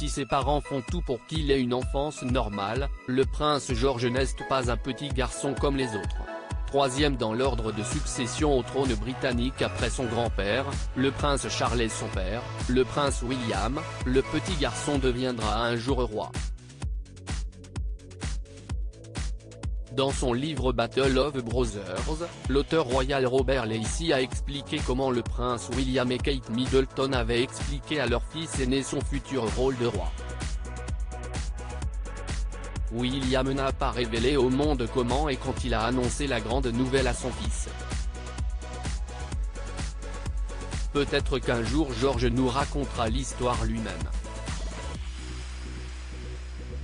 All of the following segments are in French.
si ses parents font tout pour qu'il ait une enfance normale, le prince George n'est pas un petit garçon comme les autres. Troisième dans l'ordre de succession au trône britannique après son grand-père, le prince Charles et son père, le prince William, le petit garçon deviendra un jour roi. Dans son livre Battle of Brothers, l'auteur royal Robert Lacey a expliqué comment le prince William et Kate Middleton avaient expliqué à leur fils aîné son futur rôle de roi. William n'a pas révélé au monde comment et quand il a annoncé la grande nouvelle à son fils. Peut-être qu'un jour George nous racontera l'histoire lui-même.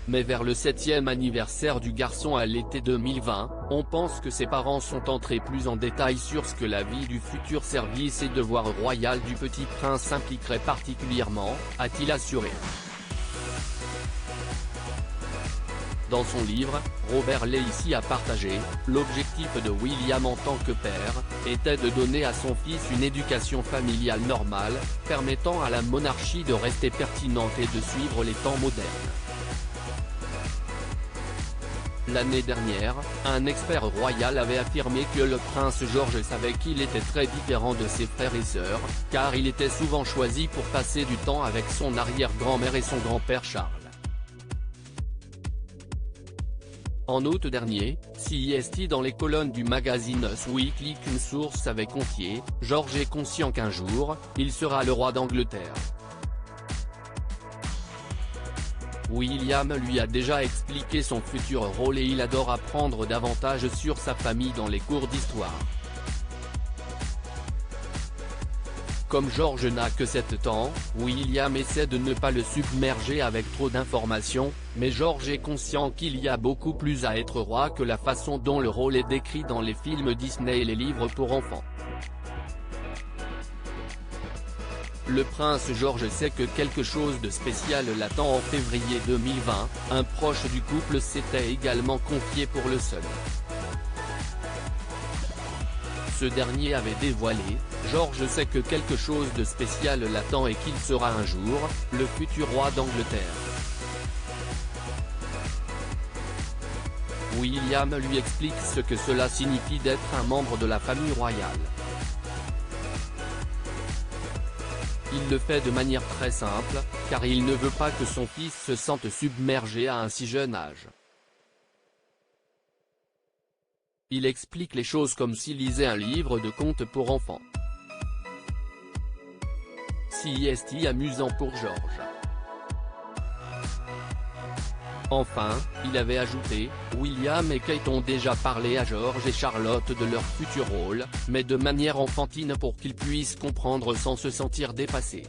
Mais vers le 7e anniversaire du garçon à l'été 2020, on pense que ses parents sont entrés plus en détail sur ce que la vie du futur service et devoir royal du petit prince impliquerait particulièrement, a-t-il assuré. Dans son livre, Robert Lacey a partagé, l'objectif de William en tant que père, était de donner à son fils une éducation familiale normale, permettant à la monarchie de rester pertinente et de suivre les temps modernes. L'année dernière, un expert royal avait affirmé que le prince George savait qu'il était très différent de ses frères et sœurs, car il était souvent choisi pour passer du temps avec son arrière-grand-mère et son grand-père Charles. En août dernier, CEST dans les colonnes du magazine Us Weekly qu'une source avait confié, George est conscient qu'un jour, il sera le roi d'Angleterre. William lui a déjà expliqué son futur rôle et il adore apprendre davantage sur sa famille dans les cours d'histoire. Comme George n'a que 7 ans, William essaie de ne pas le submerger avec trop d'informations, mais George est conscient qu'il y a beaucoup plus à être roi que la façon dont le rôle est décrit dans les films Disney et les livres pour enfants. Le prince George sait que quelque chose de spécial l'attend en février 2020, un proche du couple s'était également confié pour le seul. Ce dernier avait dévoilé, George sait que quelque chose de spécial l'attend et qu'il sera un jour, le futur roi d'Angleterre. William lui explique ce que cela signifie d'être un membre de la famille royale. Il le fait de manière très simple, car il ne veut pas que son fils se sente submergé à un si jeune âge. Il explique les choses comme s'il lisait un livre de contes pour enfants. CEST amusant pour George. Enfin, il avait ajouté, William et Kate ont déjà parlé à George et Charlotte de leur futur rôle, mais de manière enfantine pour qu'ils puissent comprendre sans se sentir dépassés.